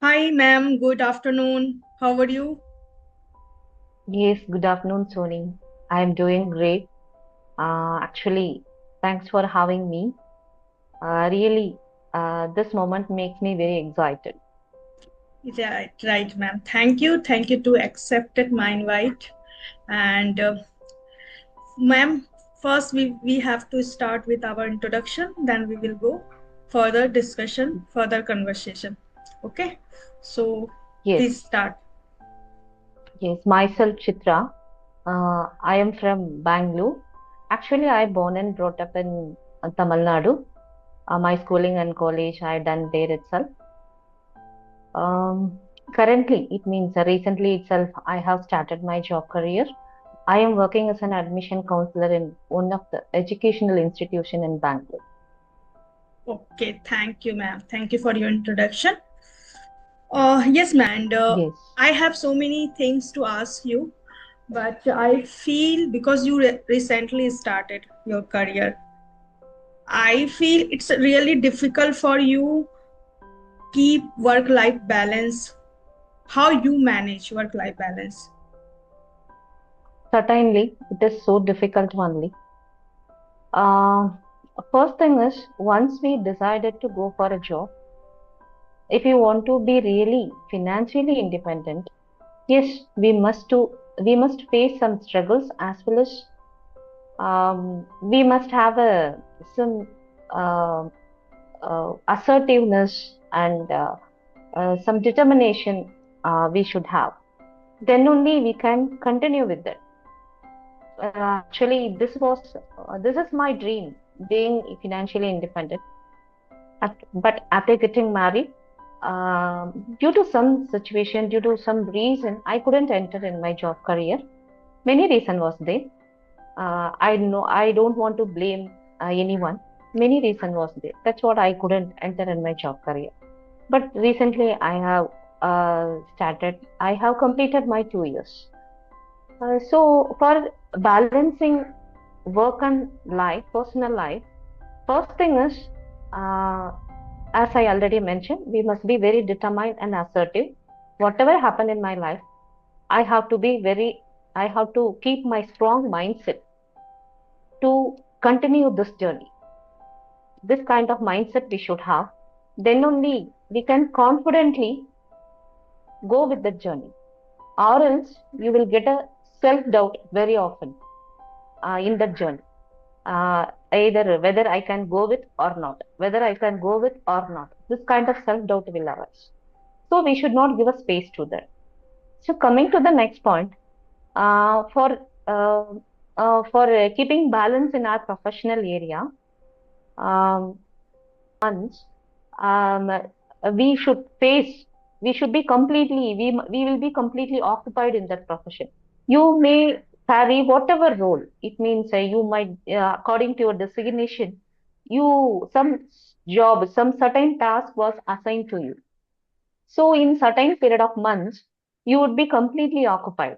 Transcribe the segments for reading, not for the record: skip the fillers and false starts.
Hi, ma'am. Good afternoon. How are you? Yes, good afternoon, Sony. I am doing great. Actually, thanks for having me. Really, this moment makes me very excited. Right, ma'am. Thank you. Thank you to accepted my invite. And ma'am, first we have to start with our introduction. Then we will go further discussion, further conversation. Okay. So Yes, please start. yes, myself, Chitra. I am from Bangalore. Actually, I born and brought up in Tamil Nadu. My schooling and college I done there itself. Currently, it means recently itself, I have started my job career. I am working as an admission counselor in one of the educational institution in Bangalore. Okay. Thank you, ma'am. Thank you for your introduction. Yes, ma'am. And Yes, I have so many things to ask you, but I feel because you recently started your career, I feel it's really difficult for you keep work life balance. How you manage work life balance? certainly it is so difficult only. Uh, First thing is, once we decided to go for a job, if you want to be really financially independent, yes, we must face some struggles as well as we must have some uh, assertiveness and some determination we should have. Then only we can continue with it. Actually, this is my dream, being financially independent. But after getting married, due to some situation, due to some reason, I couldn't enter in my job career. Many reason was there. I know I don't want to blame anyone. Many reason was there. That's what I couldn't enter in my job career. But recently, I have started. I have completed my 2 years. So for balancing work and life, personal life, first thing is, uh, as I already mentioned, we must be very determined and assertive. Whatever happened in my life, I have to be very, I have to keep my strong mindset to continue this journey. This kind of mindset we should have. Then only we can confidently go with the journey. Or else you will get a self doubt very often in that journey. Either whether I can go with or not, whether I can go with or not. This kind of self doubt will arise. So we should not give a space to that. So coming to the next point, uh, for uh, for keeping balance in our professional area, um, once um, we should face, we should be completely, we will be completely occupied in that profession. You may carry whatever role. It means you might, according to your designation, some job, some certain task was assigned to you. So in certain period of months, you would be completely occupied.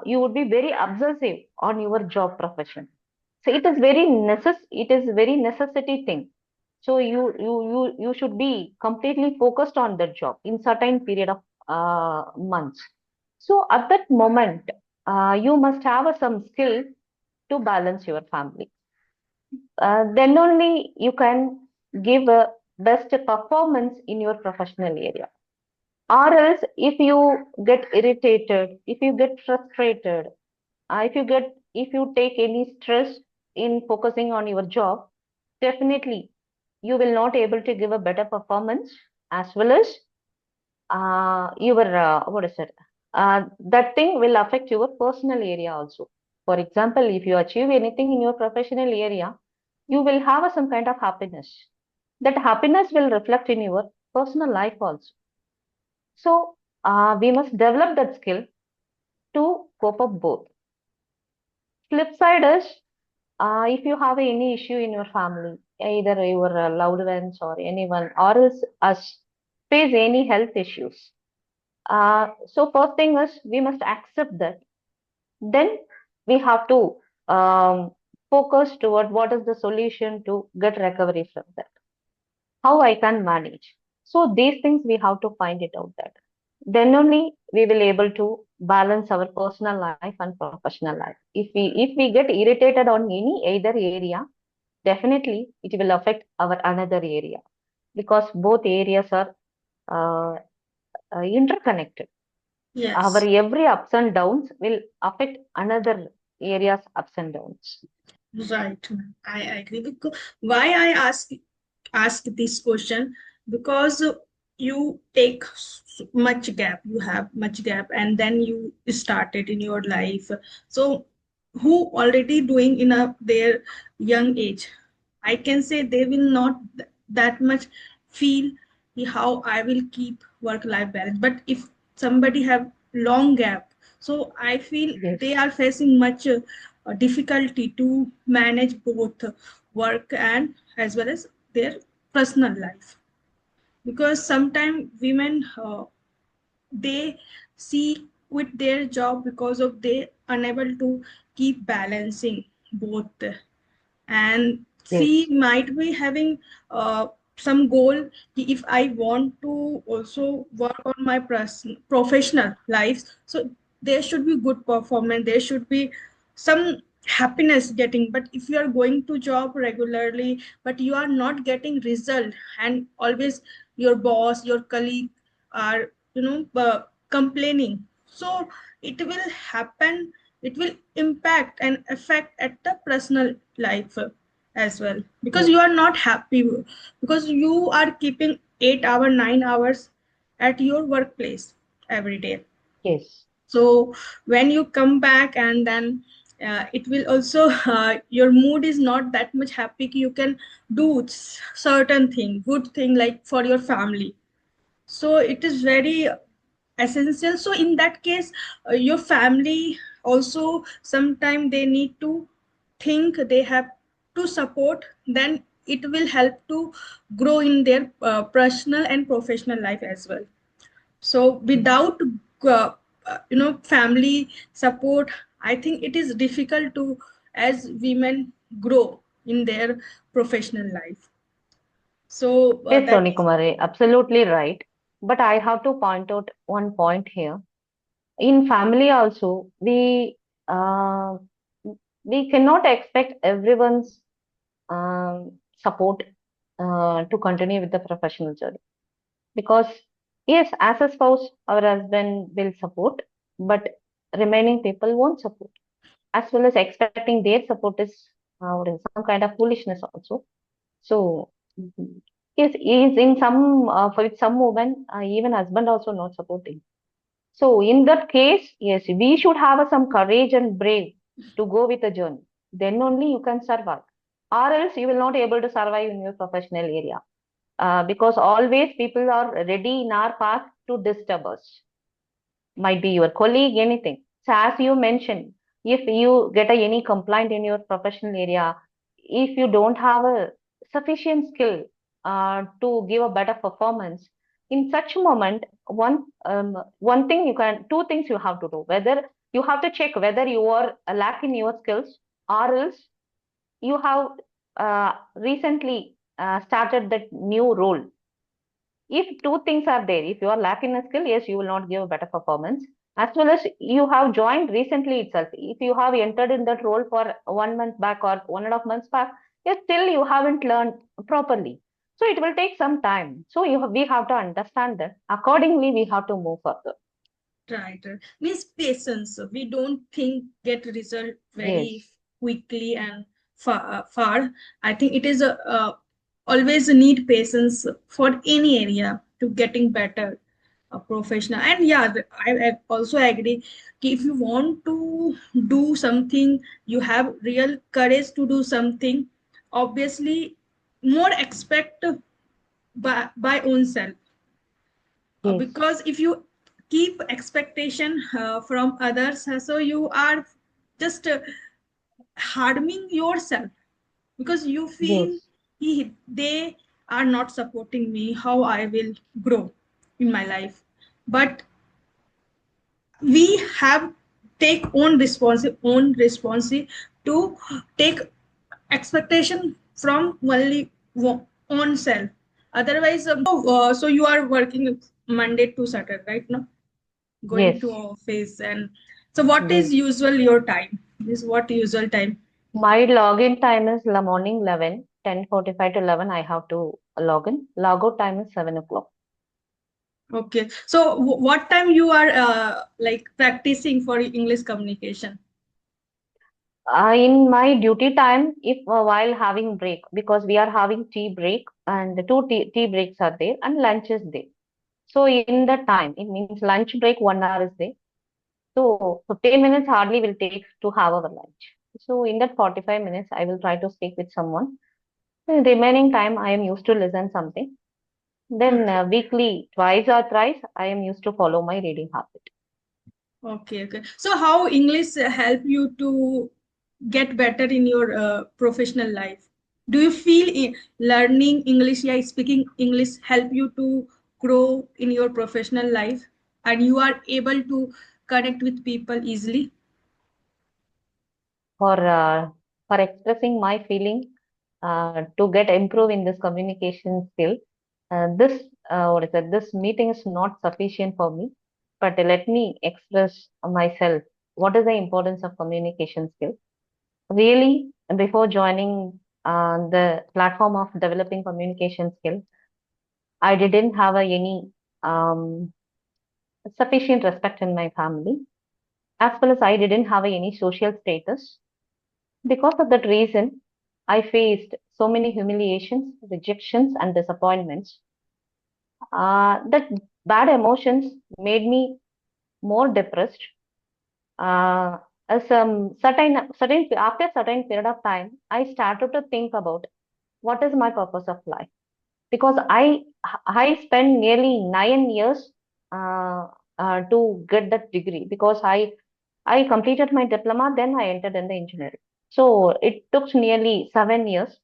You would be very obsessive on your job profession. So it is very necessity thing. So you should be completely focused on that job in certain period of months. So at that moment, you must have some skill to balance your family. Then only you can give a best performance in your professional area. Or else, if you get irritated, if you get frustrated, if you take any stress in focusing on your job, definitely you will not able to give a better performance, as well as your what is it? That thing will affect your personal area also. For example, if you achieve anything in your professional area, you will have some kind of happiness. That happiness will reflect in your personal life also. So we must develop that skill to cope up both. Flip side is, if you have any issue in your family, either your loved ones or anyone, or else us, face any health issues. So first thing is we must accept that. Then we have to focus toward what is the solution to get recovery from that. How I can manage. So these things we have to find it out that. Then only we will able to balance our personal life and professional life. If we get irritated on any either area, definitely it will affect our another area, because both areas are uh, interconnected. Our Yes. every ups and downs will affect another areas ups and downs. Right. I agree. Because why I ask this question, because you take much gap, you have much gap, and then you started in your life. So who already doing in their young age, I can say they will not that much feel how I will keep work life balance. But if somebody have long gap, so I feel Yes, they are facing much difficulty to manage both work and as well as their personal life, because sometimes women they see quit their job because of they unable to keep balancing both, and she yes, might be having some goal if I want to also work on my professional life, so there should be good performance, there should be some happiness getting. But if you are going to job regularly but you are not getting result, and always your boss, your colleague are complaining, so it will happen, it will impact and affect at the personal life as well, because yes, you are not happy, because you are keeping 8 hour 9 hours at your workplace every day. yes, So when you come back, and then it will also your mood is not that much happy, you can do certain thing, good thing like for your family. So it is very essential. So in that case, your family also sometime they need to think, they have to support, then it will help to grow in their personal and professional life as well. So without uh, family support, I think it is difficult to as women grow in their professional life. So yes, that Soni is Kumari, absolutely right. But I have to point out one point here. In family also, uh, we cannot expect everyone's support to continue with the professional journey, because yes, as a spouse, our husband will support, but remaining people won't support. As well as expecting their support is some kind of foolishness also. So mhm. Yes, is in some for some women, even husband also not supporting. So in that case, yes, we should have some courage and brave to go with the journey. Then only you can survive, or else you will not able to survive in your professional area. Because always people are ready in our path to disturb us. Might be your colleague, anything. So as you mentioned, if you get any complaint in your professional area, if you don't have a sufficient skill to give a better performance, in such moment, one thing you can, two things you have to do. Whether you have to check whether you are lacking your skills, or else you have recently started that new role. If two things are there, if you are lacking a skill, yes, you will not give a better performance. As well as you have joined recently itself, if you have entered in that role for 1 month back or 1.5 months back, yes, still you haven't learned properly. So it will take some time. So we have to understand that accordingly we have to move further. right. Means patience. We don't think get result very Yes, quickly and far. I think it is always need patience for any area to getting better professional. And yeah, I also agree. If you want to do something, you have real courage to do something. Obviously, more expect by own self, yes, because if you keep expectation from others, so you are just harming yourself, because you feel yes, they are not supporting me, how I will grow in my life. But we have take own responsibility to take expectation from only own self. Otherwise, so you are working Monday to Saturday, right? No, going Yes, to office. And so what is yes. usual your time? Is what usual time? My login time is the morning 11, 10:45 to 11. I have to log in. Logout time is 7 o'clock. Okay. So what time you are like practicing for English communication? In my duty time, if while having break, because we are having tea break and the tea breaks are there and lunch is there. So in that time, it means lunch break 1 hour is there. So 15 minutes hardly will take to have our lunch. So in that 45 minutes, I will try to speak with someone. The remaining time, I am used to listen something. Then Okay. weekly, twice or thrice, I am used to follow my reading habit. Okay. Okay. So how English help you to get better in your professional life? Do you feel learning English, yeah, speaking English help you to grow in your professional life, and you are able to connect with people easily? For uh, for expressing my feeling, to get improve in this communication skill, this what is it? This meeting is not sufficient for me, but let me express myself. What is the importance of communication skill? Really, before joining the platform of developing communication skill, I didn't have any um, sufficient respect in my family, as well as I didn't have any social status. Because of that reason, I faced so many humiliations, rejections, and disappointments. That bad emotions made me more depressed. Uh, as certain after certain period of time, I started to think about what is my purpose of life, because I spent nearly 9 years uh, to get that degree, because I completed my diploma, then I entered in the engineering. So it took nearly 7 years.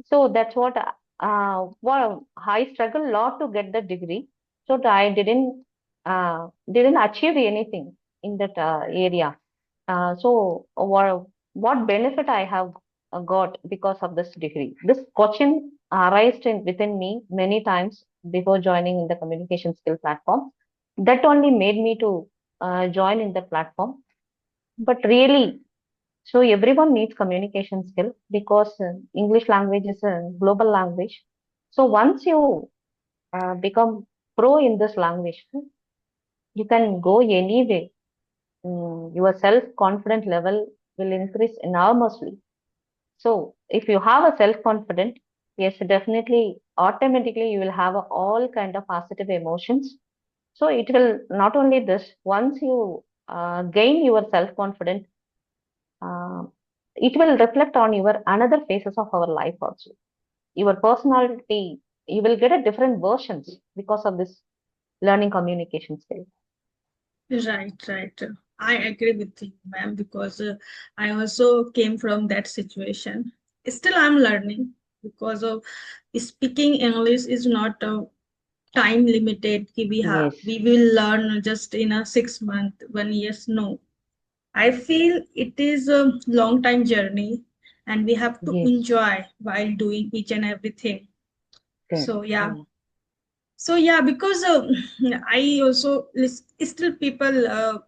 So that's what I struggled a lot to get the degree. So that I didn't achieve anything in that area. So what benefit I have got because of this degree? This question arose within me many times before joining in the communication skill platform. That only made me to join in the platform. But really, so everyone needs communication skill, because English language is a global language. So once you become pro in this language, you can go anywhere. Your self-confident level will increase enormously. So if you have a self-confident, yes, definitely, automatically you will have all kind of positive emotions. So it will not only this, once you gain your self-confidence, uh, it will reflect on your another phases of our life also. Your personality, you will get a different versions because of this learning communication skill. Right, right. I agree with you, ma'am, because I also came from that situation. Still, I'm learning because of speaking English is not time limited. Yes, We will learn just in a 6 month, 1 years. No, I feel it is a long time journey, and we have to yes, enjoy while doing each and everything. correct. So yeah, Yeah, so yeah, because I also still people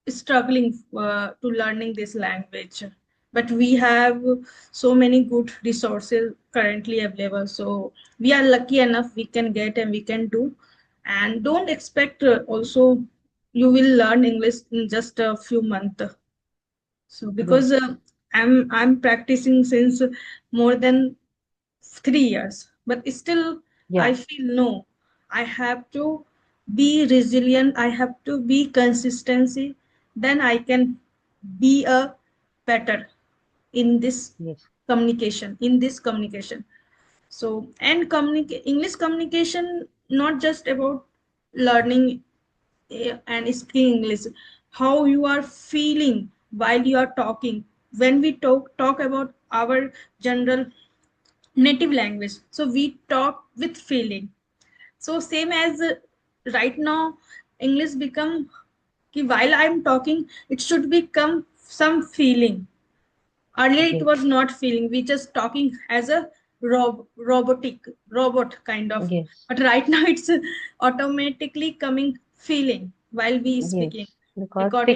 struggling to learning this language, but we have so many good resources currently available. So we are lucky enough we can get and we can do, and don't expect also you will learn English in just a few months. So because yes, I'm practicing since more than 3 years, but still yeah, I feel no, I have to be resilient, I have to be consistency, then I can be a better in this yes, communication. So and English communication not just about learning and speaking English, how you are feeling while you are talking. When we talk about our general native language, so we talk with feeling. So same as right now English become ki while I'm talking it should become some feeling. Earlier it yes, was not feeling, we just talking as a robot kind of. Yes, But right now it's automatically coming feeling while we speaking, yes. Because according